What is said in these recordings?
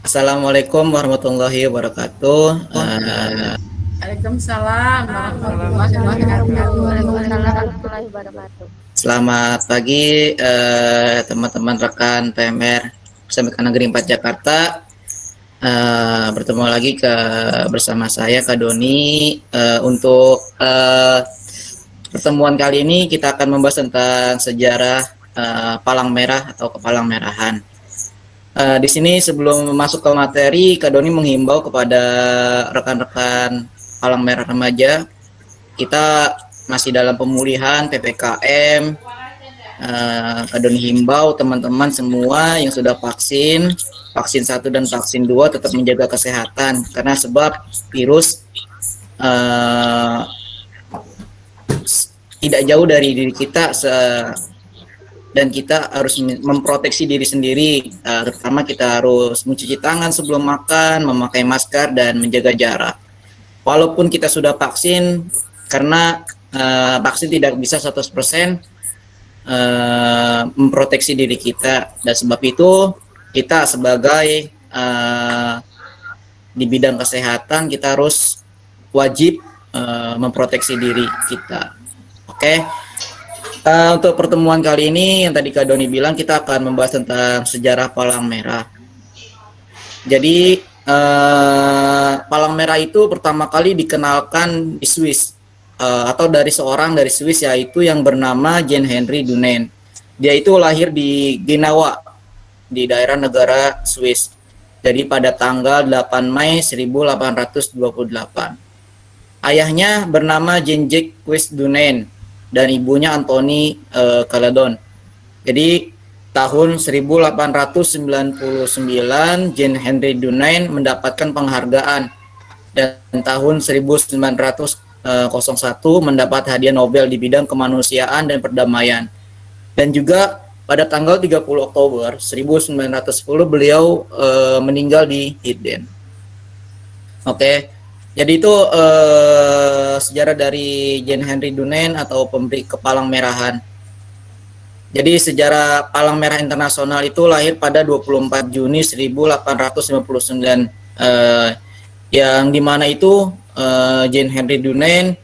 Assalamualaikum warahmatullahi wabarakatuh. Waalaikumsalam warahmatullahi Waalaikumsalam wabarakatuh. warahmatullahi wabarakatuh. Selamat pagi teman-teman rekan PMR SMK Negeri 4 Jakarta. Bertemu lagi bersama saya Kak Doni. Untuk pertemuan kali ini kita akan membahas tentang sejarah Palang Merah atau Kepalang Merahan. Di sini sebelum masuk ke materi, Kak Doni menghimbau kepada rekan-rekan Palang Merah Remaja, kita masih dalam pemulihan PPKM. Kak Doni himbau teman-teman semua yang sudah vaksin 1 dan vaksin 2 tetap menjaga kesehatan, karena sebab virus tidak jauh dari diri kita dan kita harus memproteksi diri sendiri. Terutama kita harus mencuci tangan sebelum makan, memakai masker, dan menjaga jarak. Walaupun kita sudah vaksin, karena vaksin tidak bisa 100% memproteksi diri kita, dan sebab itu kita sebagai di bidang kesehatan kita harus wajib memproteksi diri kita. Oke. Untuk pertemuan kali ini yang tadi Kak Doni bilang, kita akan membahas tentang sejarah Palang Merah. Jadi Palang Merah itu pertama kali dikenalkan di Swiss atau dari seorang dari Swiss, yaitu yang bernama Jean Henry Dunant. Dia itu lahir di Genawa di daerah negara Swiss. Jadi pada tanggal 8 Mei 1828. Ayahnya bernama Jean-Jacques Dunant dan ibunya Anthony Caledon. Jadi tahun 1899 Jean Henry Dunant mendapatkan penghargaan, dan tahun 1901 mendapat hadiah Nobel di bidang kemanusiaan dan perdamaian. Dan juga pada tanggal 30 Oktober 1910 beliau meninggal di Hidden. Oke. Jadi itu sejarah dari Jean Henry Dunant atau pemberi Kepalang Merahan. Jadi sejarah Palang Merah Internasional itu lahir pada 24 Juni 1859, yang dimana itu Jean Henry Dunant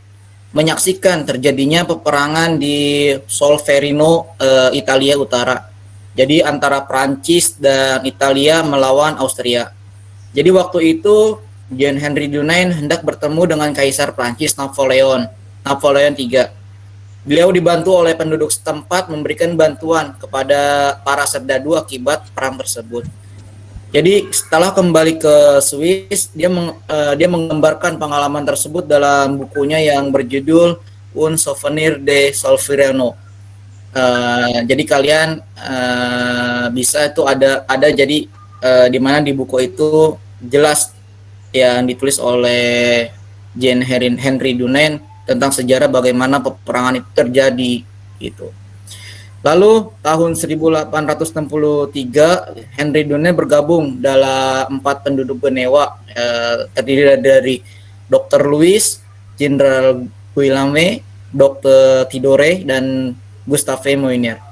menyaksikan terjadinya peperangan di Solferino, Italia Utara. Jadi antara Prancis dan Italia melawan Austria. Jadi waktu itu Jean Henry Dunant hendak bertemu dengan Kaisar Prancis Napoleon III. Beliau dibantu oleh penduduk setempat memberikan bantuan kepada para serdadu akibat perang tersebut. Jadi setelah kembali ke Swiss, dia menggambarkan pengalaman tersebut dalam bukunya yang berjudul Un Souvenir de Solferino. Jadi kalian bisa itu ada jadi di mana di buku itu jelas yang ditulis oleh Jean Henry Dunant tentang sejarah bagaimana peperangan itu terjadi gitu. Lalu tahun 1863 Henry Dunant bergabung dalam 4 penduduk Genewa, terdiri dari Dr. Louis, Jenderal Guillaume, Dr. Tidore, dan Gustave Moynier.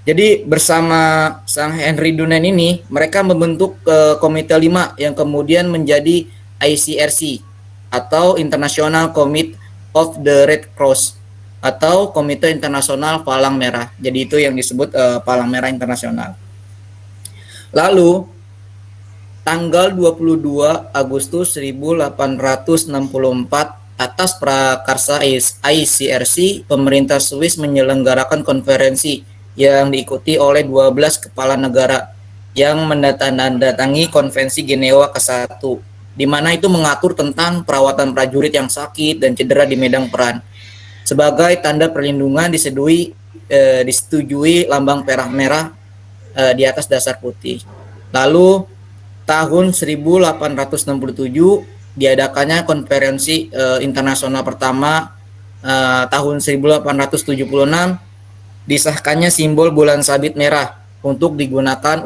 Jadi bersama sang Henry Dunant ini, mereka membentuk Komite 5 yang kemudian menjadi ICRC atau International Committee of the Red Cross atau Komite Internasional Palang Merah. Jadi itu yang disebut Palang Merah Internasional. Lalu tanggal 22 Agustus 1864 atas prakarsa ICRC, pemerintah Swiss menyelenggarakan konferensi yang diikuti oleh 12 kepala negara yang mendatangi Konvensi Genewa ke-1, di mana itu mengatur tentang perawatan prajurit yang sakit dan cedera di medan perang. Sebagai tanda perlindungan disetujui lambang merah di atas dasar putih. Lalu tahun 1867 diadakannya konferensi internasional pertama. Tahun 1876 disahkannya simbol bulan sabit merah untuk digunakan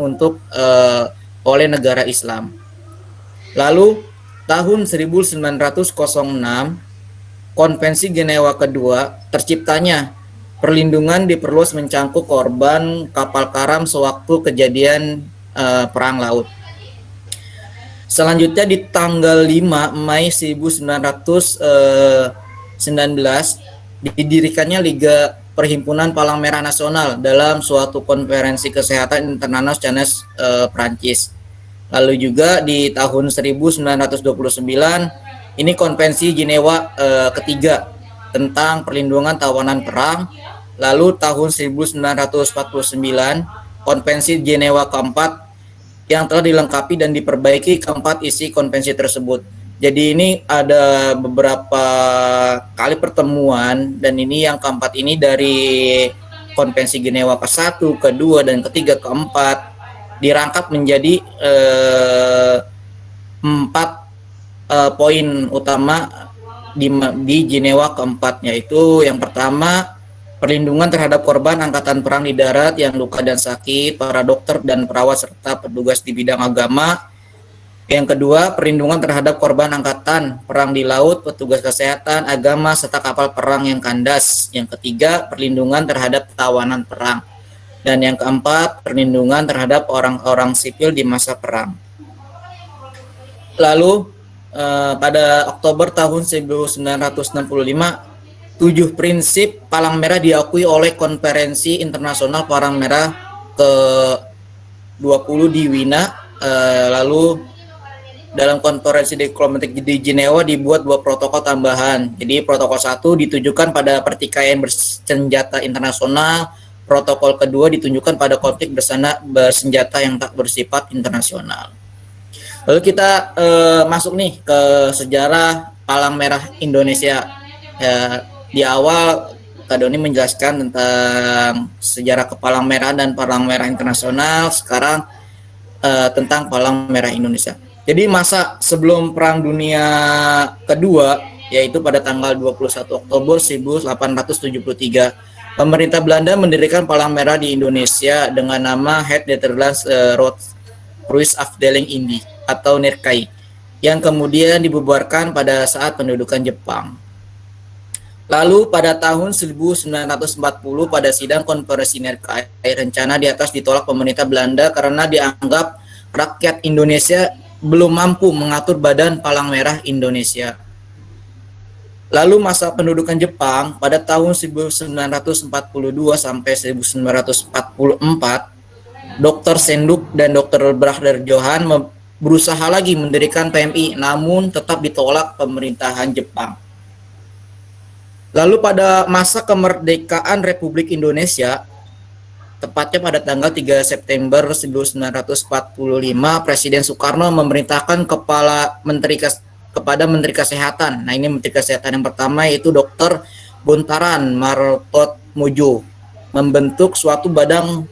oleh negara Islam. Lalu tahun 1906 Konvensi Genewa kedua terciptanya perlindungan diperluas mencangkup korban kapal karam sewaktu kejadian perang laut. Selanjutnya di tanggal 5 Mei 1919 didirikannya Liga Perhimpunan Palang Merah Nasional dalam suatu konferensi kesehatan internasional Prancis. Lalu juga di tahun 1929 ini Konvensi Jenewa ketiga tentang perlindungan tawanan perang. Lalu tahun 1949 Konvensi Jenewa keempat yang telah dilengkapi dan diperbaiki keempat isi konvensi tersebut. Jadi ini ada beberapa kali pertemuan dan ini yang keempat ini dari Konvensi Jenewa ke-1, ke-2, dan ketiga, keempat dirangkap menjadi 4 poin utama di Jenewa keempat, yaitu yang pertama perlindungan terhadap korban angkatan perang di darat yang luka dan sakit, para dokter dan perawat serta petugas di bidang agama. Yang kedua, perlindungan terhadap korban angkatan perang di laut, petugas kesehatan, agama, serta kapal perang yang kandas. Yang ketiga, perlindungan terhadap tawanan perang. Dan yang keempat, perlindungan terhadap orang-orang sipil di masa perang. Lalu, pada Oktober tahun 1965, 7 prinsip Palang Merah diakui oleh Konferensi Internasional Palang Merah ke-20 di Wina. Lalu dalam konferensi diplomatik di Jenewa dibuat 2 protokol tambahan. Jadi protokol 1 ditujukan pada pertikaian bersenjata internasional, protokol kedua ditunjukkan pada konflik bersenjata yang tak bersifat internasional. Lalu kita masuk nih ke sejarah Palang Merah Indonesia. Di awal Kak Doni menjelaskan tentang sejarah Palang Merah dan Palang Merah Internasional. Sekarang tentang Palang Merah Indonesia. Jadi masa sebelum Perang Dunia Kedua, yaitu pada tanggal 21 Oktober 1873, pemerintah Belanda mendirikan Palang Merah di Indonesia dengan nama Het Nederlands Rode Kruis Afdeling Indi atau NIRKAI, yang kemudian dibubarkan pada saat pendudukan Jepang. Lalu pada tahun 1940 pada sidang konferensi NIRKAI, rencana di atas ditolak pemerintah Belanda karena dianggap rakyat Indonesia belum mampu mengatur Badan Palang Merah Indonesia. Lalu masa pendudukan Jepang pada tahun 1942 sampai 1944, Dr. Senduk dan Dr. Brother Johan berusaha lagi mendirikan PMI, namun tetap ditolak pemerintahan Jepang. Lalu pada masa kemerdekaan Republik Indonesia, tepatnya pada tanggal 3 September 1945, Presiden Soekarno memerintahkan kepada Menteri Kesehatan. Nah, ini Menteri Kesehatan yang pertama yaitu Dr. Buntaran Martotmojo membentuk suatu Badan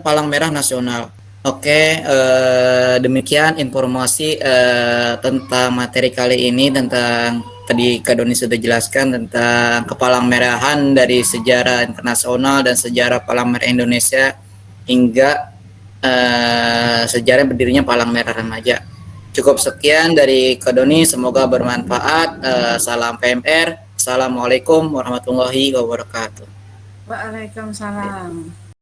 Palang Merah Nasional. Oke, demikian informasi tentang materi kali ini. Tentang tadi Kak Doni sudah jelaskan tentang kepalang merahan dari sejarah internasional dan sejarah Palang Merah Indonesia hingga sejarah berdirinya Palang Merah Remaja. Cukup sekian dari Kak Doni, semoga bermanfaat. Salam PMR. Assalamualaikum warahmatullahi wabarakatuh. Waalaikumsalam.